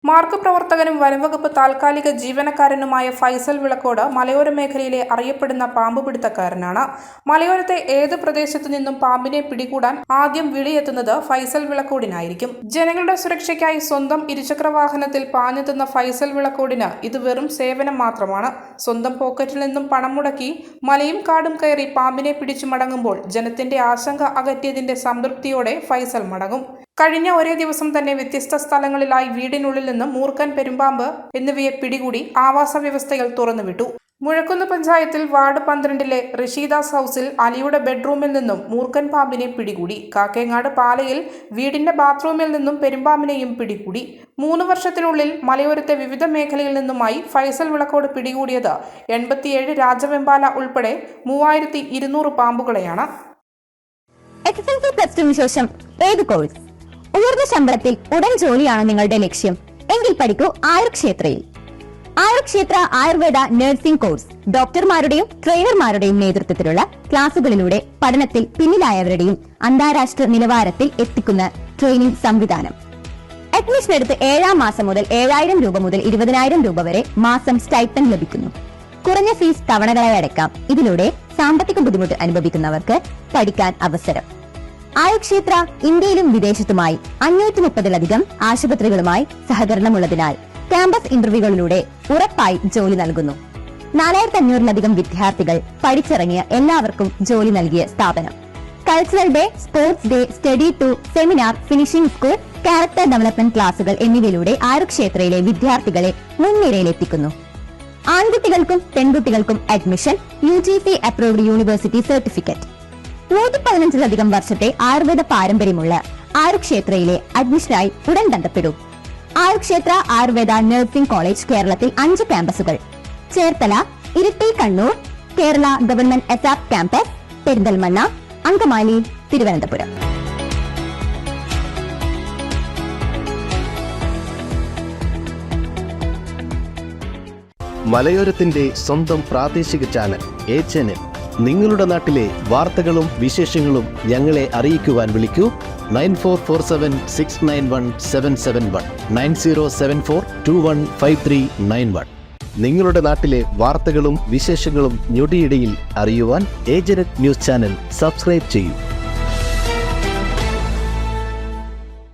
Mark പ്രവർത്തകനും വനംവകുപ്പ് താൽക്കാലിക ജീവനക്കാരനുമായ ഫൈസൽ വിളക്കോട് മലയോര മേഖലയിലെ അറിയപ്പെടുന്ന പാമ്പുപിടുത്തക്കാരനാണ്. മലയോരത്തെ ഏത് പ്രദേശത്തു നിന്നും പാമ്പിനെ പിടികൂടാൻ ആദ്യം വിളിയെത്തുന്നത് ഫൈസൽ വിളക്കോടിനായിരിക്കും. ജനങ്ങളുടെ സുരക്ഷയ്ക്കായി സ്വന്തം ഇരുചക്രവാഹനത്തിൽ പാഞ്ഞെത്തുന്ന ഫൈസൽ വിളക്കോടിന് ഇത് വെറും സേവനം മാത്രമാണ്. സ്വന്തം പോക്കറ്റിൽ നിന്നും പണം മുടക്കി മലയും കാടും കയറി പാമ്പിനെ പിടിച്ചു മടങ്ങുമ്പോൾ ജനത്തിന്റെ ആശങ്ക അകറ്റിയതിന്റെ സംതൃപ്തിയോടെ ഫൈസൽ മടങ്ങും. കഴിഞ്ഞ ഒരേ ദിവസം തന്നെ വ്യത്യസ്ത സ്ഥലങ്ങളിലായി വീടിനുള്ളിൽ നിന്ന് മൂർഖൻ, പെരുമ്പാമ്പ് എന്നിവയെ പിടികൂടി ആവാസ വ്യവസ്ഥകൾ തുറന്നുവിട്ടു. മുഴക്കുന്ന് പഞ്ചായത്തിൽ വാർഡ് 12-ലെ ഋഷിദാസ് ഹൌസിൽ അലിയുടെ ബെഡ്റൂമിൽ നിന്നും മൂർഖൻ പാമ്പിനെ പിടികൂടി. കാക്കേങ്ങാട് പാലയിൽ വീടിന്റെ ബാത്റൂമിൽ നിന്നും പെരുമ്പാമ്പിനെയും പിടികൂടി. 3 വർഷത്തിനുള്ളിൽ മലയോരത്തെ വിവിധ മേഖലയിൽ നിന്നുമായി ഫൈസൽ വിളക്കോട് പിടികൂടിയത് 87 രാജവെമ്പാല ഉൾപ്പെടെ 3200 പാമ്പുകളെയാണ്. ഉയർന്ന ശമ്പളത്തിൽ ഉടൻ ജോലിയാണ് നിങ്ങളുടെ ലക്ഷ്യം എങ്കിൽ പഠിക്കൂ ആയുർക്ഷേത്രയിൽ. ആയുർക്ഷേത്ര ആയുർവേദ നഴ്സിംഗ് കോഴ്സ് ഡോക്ടർമാരുടെയും ട്രെയിനർമാരുടെയും നേതൃത്വത്തിലുള്ള ക്ലാസുകളിലൂടെ പഠനത്തിൽ പിന്നിലായവരുടെയും അന്താരാഷ്ട്ര നിലവാരത്തിൽ എത്തിക്കുന്ന ട്രെയിനിംഗ് സംവിധാനം. അഡ്മിഷൻ എടുത്ത് 7ാം മാസം മുതൽ 7000 രൂപ മുതൽ 20,000 രൂപ വരെ മാസം സ്റ്റൈപ്പൻഡ് ലഭിക്കുന്നു. കുറഞ്ഞ ഫീസ് തവണകളായി അടയ്ക്കാം. ഇതിലൂടെ സാമ്പത്തിക ബുദ്ധിമുട്ട് അനുഭവിക്കുന്നവർക്ക് പഠിക്കാൻ അവസരം. ആയുർക്ഷേത്ര ഇന്ത്യയിലും വിദേശത്തുമായി 530-ലധികം ആശുപത്രികളുമായി സഹകരണമുള്ളതിനാൽ ക്യാമ്പസ് ഇന്റർവ്യൂകളിലൂടെ ഉറപ്പായി ജോലി നൽകുന്നു. 4500-ലധികം വിദ്യാർത്ഥികൾ പഠിച്ചിറങ്ങിയ എല്ലാവർക്കും ജോലി നൽകിയ സ്ഥാപനം. Cultural day, sports day, study tour, seminar, finishing school, character development ക്ലാസുകൾ എന്നിവയിലൂടെ ആയുർക്ഷേത്രയിലെ വിദ്യാർത്ഥികളെ മുൻനിരയിലെത്തിക്കുന്നു. ആൺകുട്ടികൾക്കും പെൺകുട്ടികൾക്കും admission UGC approved university certificate. 115-ലധികം വർഷത്തെ ആയുർവേദ പാരമ്പര്യമുള്ള ആയുർക്ഷേത്രയിലെ അഡ്മിഷനായി ഉടൻ ബന്ധപ്പെടൂ. ആയുർക്ഷേത്ര ആയുർവേദ നഴ്സിംഗ് കോളേജ് കേരളത്തിൽ 5 ക്യാമ്പസുകൾ: Cherthala, Iritty, Kannur, Kerala government SR campus, Perinthalmanna, Angamaly, Thiruvananthapuram. മലയോരത്തിന്റെ സ്വന്തം പ്രാദേശിക ചാനൽ A-Channel. നിങ്ങളുടെ നാട്ടിലെ വാർത്തകളും വിശേഷങ്ങളും ഞങ്ങളെ അറിയിക്കുവാൻ വിളിക്കൂ 9447691771 9074215391. നിങ്ങളുടെ നാട്ടിലെ വാർത്തകളും വിശേഷങ്ങളും ഞൊടിയിടയിൽ അറിയുവാൻ A-Channel ന്യൂസ് ചാനൽ സബ്സ്ക്രൈബ് ചെയ്യൂ.